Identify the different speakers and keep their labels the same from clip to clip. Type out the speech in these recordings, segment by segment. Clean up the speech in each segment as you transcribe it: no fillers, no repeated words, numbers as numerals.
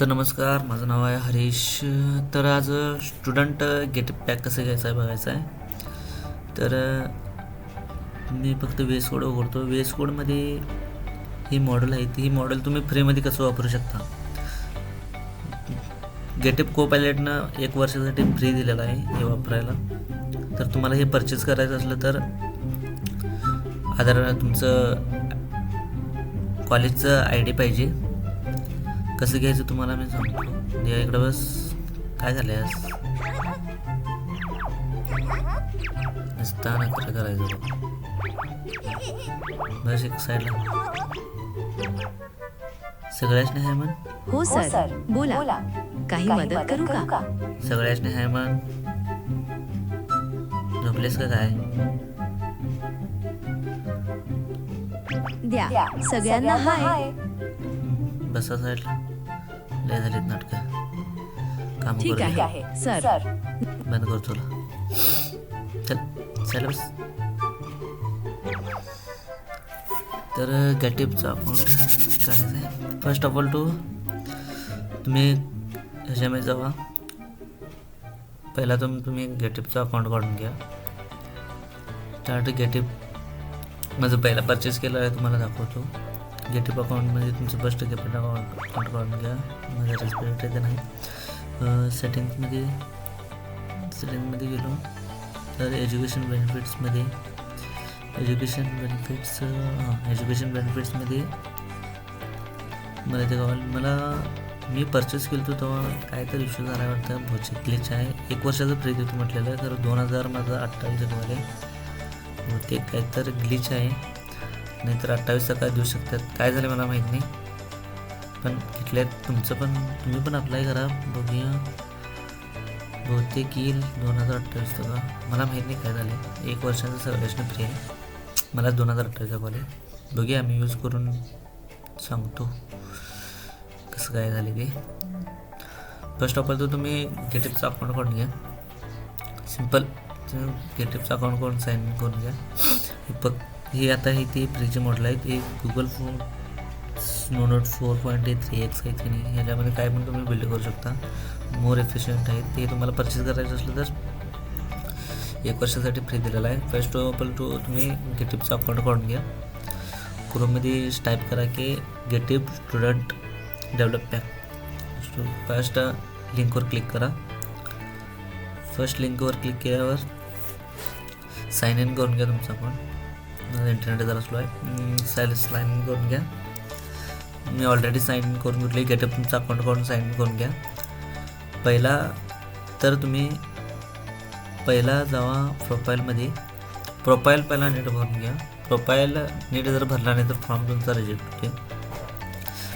Speaker 1: तर नमस्कार, माझं नाव आहे हरीश. तर आज स्टुडंट गेट पॅक कसं घ्यायचं आहे बघायचं आहे. तर मी फक्त वेस कोड उघडतो. वेस कोडमध्ये ही मॉडेल आहे, ही मॉडेल तुम्ही फ्रीमध्ये कसं वापरू शकता. गेटअप को पायलटनं 1 वर्षासाठी फ्री दिलेलं आहे हे वापरायला. तर तुम्हाला हे परचेस करायचं असलं तर आधार तुमचं कॉलेजचं ID पाहिजे. कसं घ्यायचं तुम्हाला मी सांगतो. या इकडं बस. काय झाल्यास नसताना खरं करायचं बस एक साईडला. सगळ्याच आहे म्हण.
Speaker 2: हो सर, बोला. काही मदत करू का?
Speaker 1: सगळ्याच आहे म्हण. झोपलेस का काय?
Speaker 2: द्या सगळ्यांना हाय.
Speaker 1: बसा साईडला. लय झालीत नाटकं. काम
Speaker 2: ठीक
Speaker 1: करू.
Speaker 2: आहे सर.
Speaker 1: बंद कर तुला. चल साईडला बस. तर गेटअपचं अकाउंट काढायचं आहे. फर्स्ट ऑफ ऑल तुम्ही ह्याच्यामध्ये जावा. पहिला तुम्ही गेटअपचं अकाउंट काढून घ्या. स्टार्ट गेटअप माझं पहिला परचेस केलं आहे तुम्हाला दाखवतो. गेटअप अकाउंटमध्ये तुमचं फर्स्ट गेटअप अकाउंट काढून घ्या. माझं रेस्पिरेटरी तर नाही. सेटिंग्समध्ये गेलो तर एज्युकेशन बेनिफिट्समध्ये मला ते मला मी परचेस केलं होतं तेव्हा काहीतरी इश्यू झाला वाटतं. बहुतेक ग्लिच आहे. 1 वर्षाचं फ्री देतो म्हटलेलं आहे. तर 2000 माझं 28 वाले बहुतेक काहीतरी ग्लिच आहे. नाहीतर 28 काय देऊ शकतात. काय झालं मला माहीत नाही. पण घेतल्यात तुम्ही पण अप्लाय करा. बघूया बहुतेक येईल 2028 का. मला माहीत नाही काय झालं. 1 वर्षाचं सगळ्याच फ्री आहे. मला 2028 वाले. बघूया मी यूज करून सांगतो कसं काय झाले ते. फर्स्ट ऑफ ऑल तुम्ही गेटअपचं अकाउंट काढून घ्या. सिम्पल गेटअपचं अकाउंट करून साईन इन करून घ्या. हे आता हे ते फ्रीचे मॉडेल आहेत. हे गुगल फोन स्नोनोट 4.3x आहेत की नाही. ह्याच्यामध्ये काय पण तुम्ही बिल्ड करू शकता. मोर एफिशियंट आहेत. ते तुम्हाला परचेस करायचं असलं तर 1 वर्षासाठी फ्री दिलेलं आहे. फर्स्ट ऑफ ऑल तुम्ही गेटअपचं अकाउंट काढून घ्या. क्रोममध्ये टाईप करा की getup student develop pack. First लिंकवर क्लिक करा. फर्स्ट लिंकवर क्लिक केल्यावर साइन इन करून घ्या तुमचं अकाउंट. इंटरनेट जरा स्लो आहे. साइन इन करून घ्या. मी ऑलरेडी साइन इन करून घेतली. गेटअप तुमचं अकाउंट काढून साइन इन करून घ्या. पहिला जावा प्रोफाईलमध्ये. प्रोफाईल पहिला नीट भरून घ्या. प्रोफाईल नीट जर भरला नाही तर फॉर्म तुमचा रिजेक्ट होते.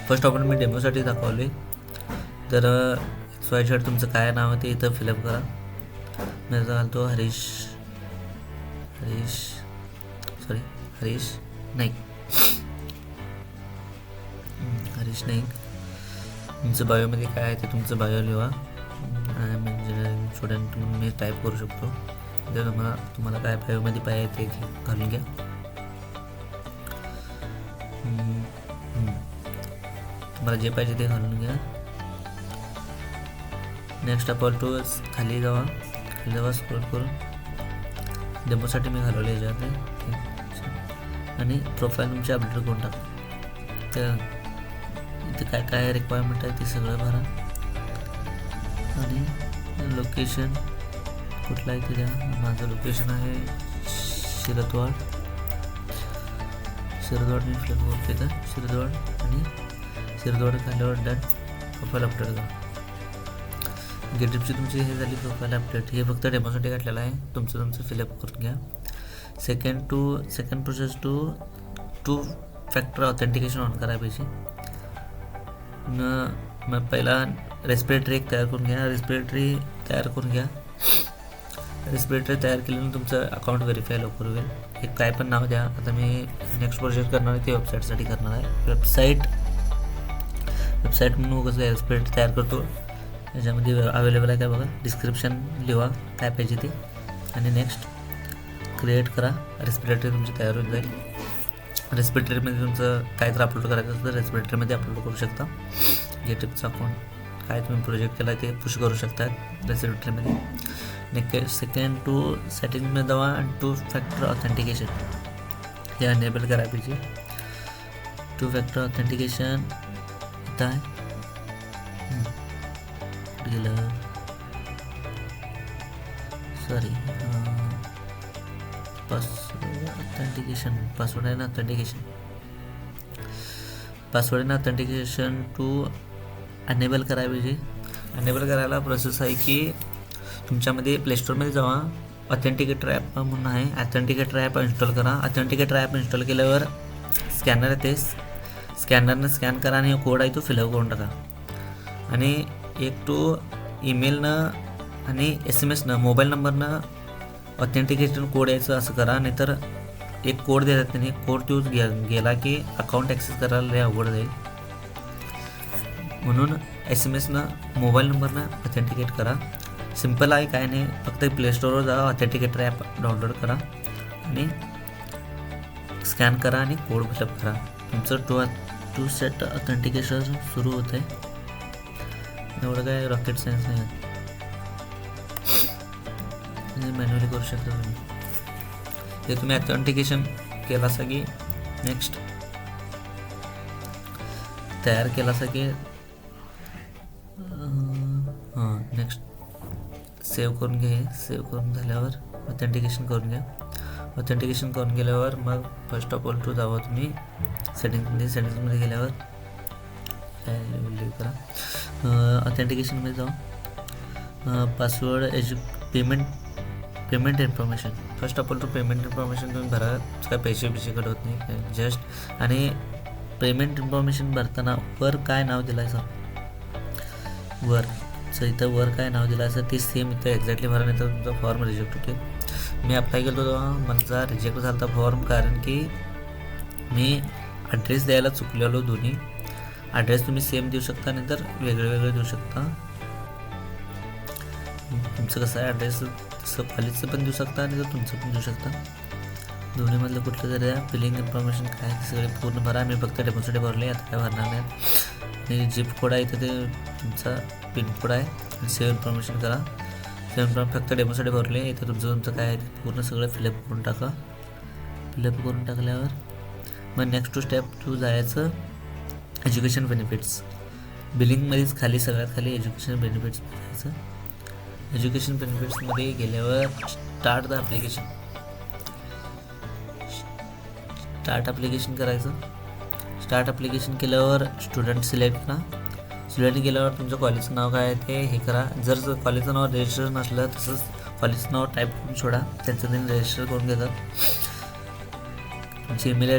Speaker 1: फर्स्ट ऑफ ऑल मी डेमोसाठी दाखवले. तर XYZ तुमचं काय नाव आहे ते इथं फिलअप करा. मी घालतो हरीश नाईक. हरीश नाईक. तुमचं बायोमध्ये काय आहे ते तुमचं बायो लिहा. आय एम इंजिनिअरिंग स्टुडंट म्हणून मी टाईप करू शकतो. तर तुम्हाला काय बायोमध्ये पाहिजे ते घालून घ्या. तुम्हाला जे पाहिजे ते घालून घ्या. नेक्स्ट आपण खाली जावा. स्क्रोल करून डेमोसाठी मी घालवले याच्यात. आणि प्रोफाईल तुमची अपडेट करून टाका. तर इथे काय काय रिक्वायरमेंट आहे ते सगळं भरा. आणि लोकेशन कुठलं आहे ते द्या. माझं लोकेशन आहे शिरदवाड. मी फ्लॅट करते तर शिरदवाड खाल्यावर डन. प्रोफाईल अपडेट करा. गेटअपची तुमची हे झाली प्रोफाईल अपडेट. हे फक्त डेमोसाठी काढलेलं आहे. तुमचं फिलअप करून घ्या. Second process two factor authentication on करायला पाहिजे. मग पहिला रेस्पिरेटरी एक तयार करून घ्या. रेस्पिरेटरी तयार केल्यानं तुमचं अकाउंट व्हेरीफाय लवकर होईल. एक काय पण नाव द्या. आता मी नेक्स्ट प्रोजेक्ट करणार आहे ते वेबसाईटसाठी करणार आहे. वेबसाईट म्हणून कसं रेस्पिरेटरी तयार करतो. याच्यामध्ये अवेलेबल आहे काय बघा. डिस्क्रिप्शन लिहा काय पाहिजे ते. आणि नेक्स्ट क्रिएट करा. रेस्पिरेटरी तुमची तयार होऊन जाईल. रेस्पिरेटरीमध्ये तुमचं काय तर अपलोड करायचं असेल तर रेस्पिरेटरीमध्ये अपलोड करू शकता. गेटअपचं अकाउंट काय तुम्ही प्रोजेक्ट केला ते पुश करू शकता रेस्पिरेटरीमध्ये. नेक्स्ट सेकंड टू सेटिंगमध्ये जावा आणि 2 फॅक्टर ऑथेंटिकेशन हे अनेबल करायला पाहिजे. 2 फॅक्टर ऑथेंटिकेशन इथं आहे. गेलं सॉरी पासवर्ड आहे ना ऑथेंटिकेशन टू अनेबल करायला पाहिजे. अनेबल करायला प्रोसेस आहे की तुमच्यामध्ये प्लेस्टोरमध्ये जावा, ऑथेंटिकेटर ॲप म्हणून आहे, ऑथेंटिकेटर ॲप इन्स्टॉल करा. ऑथेंटिकेटर ॲप इन्स्टॉल केल्यावर स्कॅनर येते, स्कॅनरनं स्कॅन करा आणि कोड आहे तो फिलअप करून टाका. आणि एक तो ईमेलनं आणि SMS मोबाईल नंबरनं ऑथेंटिकेशन कोड यायचं असं करा. नाहीतर एक कोड देतात त्यांनी, कोड तो गेला की अकाउंट ॲक्सेस करायला लय अवघड जाईल. म्हणून SMS मोबाईल नंबरनं ऑथेंटिकेट करा. सिम्पल आहे, काय नाही, फक्त प्लेस्टोरवर जा, ऑथेंटिकेटर ॲप डाउनलोड करा आणि स्कॅन करा आणि कोड फिलअप करा. तुमचं टू सेट ऑथेंटिकेशन सुरू होतं आहे. एवढं काय रॉकेट सायन्स नाही आहे, मॅन्युअली करू शकता तुम्ही. हे तुम्ही ऑथेंटिकेशन केला असा की नेक्स्ट तयार केला असा की नेक्स्ट सेव्ह करून घ्या. सेव्ह करून झाल्यावर ऑथेंटिकेशन करून घ्या. ऑथेंटिकेशन करून गेल्यावर मग फर्स्ट ऑफ ऑल टू जावं तुम्ही सेटिंग्समध्ये गेल्यावर काय उल्लेख करा, ऑथेंटिकेशनमध्ये जाऊ, password payment information. First of all to payment information तुम्ही भरा, काय पैसे कट होत नाही जस्ट. आणि पेमेंट इन्फॉर्मेशन भरताना वर काय नाव दिलायचं, इथं वर काय नाव दिलं असं ते सेम इथं एक्झॅक्टली भरा, नाही तर तुमचा फॉर्म रिजेक्ट होते. मी अप्लाय केलं तेव्हा माझा रिजेक्ट झाला होता फॉर्म, कारण की मी ॲड्रेस द्यायला चुकलेलो. दोन्ही ॲड्रेस तुम्ही सेम देऊ शकता, नाही तर वेगळे देऊ शकता. तुमचं कसं आहे ॲड्रेस तसं कॉलेजचं पण देऊ शकता आणि तर तुमचं पण देऊ शकता. दोन्हीमधलं कुठलं जरी द्या. बिलिंग इन्फॉर्मेशन काय ते सगळे पूर्ण भरा. मी फक्त डेमोसाठी भरले, आता काय भरणार नाही. आणि जिप कोड आहे इथं ते तुमचा पिनकोड आहे आणि सेव्ह इन्फॉर्मेशन करा. सेव्ह इन्फॉर्मेशन फक्त डेमोसाठी भरले. इथं तुमचं काय आहे ते पूर्ण सगळं फिलअप करून टाका. फिलअप करून टाकल्यावर मग नेक्स्ट स्टेप टू जायचं एज्युकेशन बेनिफिट्स. बिलिंगमध्येच खाली सगळ्यात खाली एज्युकेशन बेनिफिट्स जायचं. एज्युकेशन बेनिफिट्समध्ये गेल्यावर स्टार्ट ॲप्लिकेशन करायचं. स्टार्ट ॲप्लिकेशन केल्यावर स्टुडंट सिलेक्ट करा. सिलेक्ट केल्यावर तुमचं कॉलेजचं नाव काय आहे ते हे करा. जर कॉलेजचं नाव रजिस्टर नसलं तसंच कॉलेजचं नाव टाईप करून सोडा, त्यांचं त्यांनी रजिस्टर करून घेतात. तुमची ईमेल आय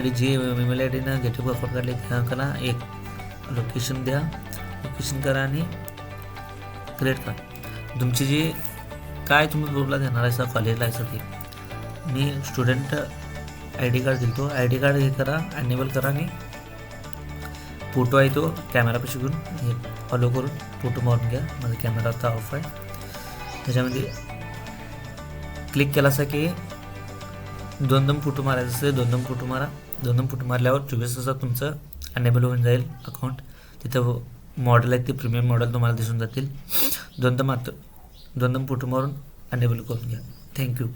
Speaker 1: डीनं गेटअप अकाउंट काढले त्या करा. एक लोकेशन द्या, लोकेशन करा आणि क्रिएट करा. तुमची जी काय तुम्ही ग्रुपला देणार आहे कॉलेजला आहे ते मी स्टुडंट ID कार्ड दिलं, तो ID कार्ड हे करा, अनेबल करा आणि फोटो आहे तो कॅमेरापाशी घेऊन हे फॉलो करून फोटो मारून घ्या. माझा कॅमेरा आता ऑफ आहे. त्याच्यामध्ये क्लिक केला असं की 2 फोटो मारायचं असेल 2 फोटो मारा. 2 फोटो मारल्यावर 24 तासात तुमचं अनेबल होऊन जाईल अकाउंट. तिथं मॉडेल आहेत ते प्रीमियम मॉडेल तुम्हाला दिसून जातील. 2 फोटो मारून अनेबल करून घ्या. थँक्यू.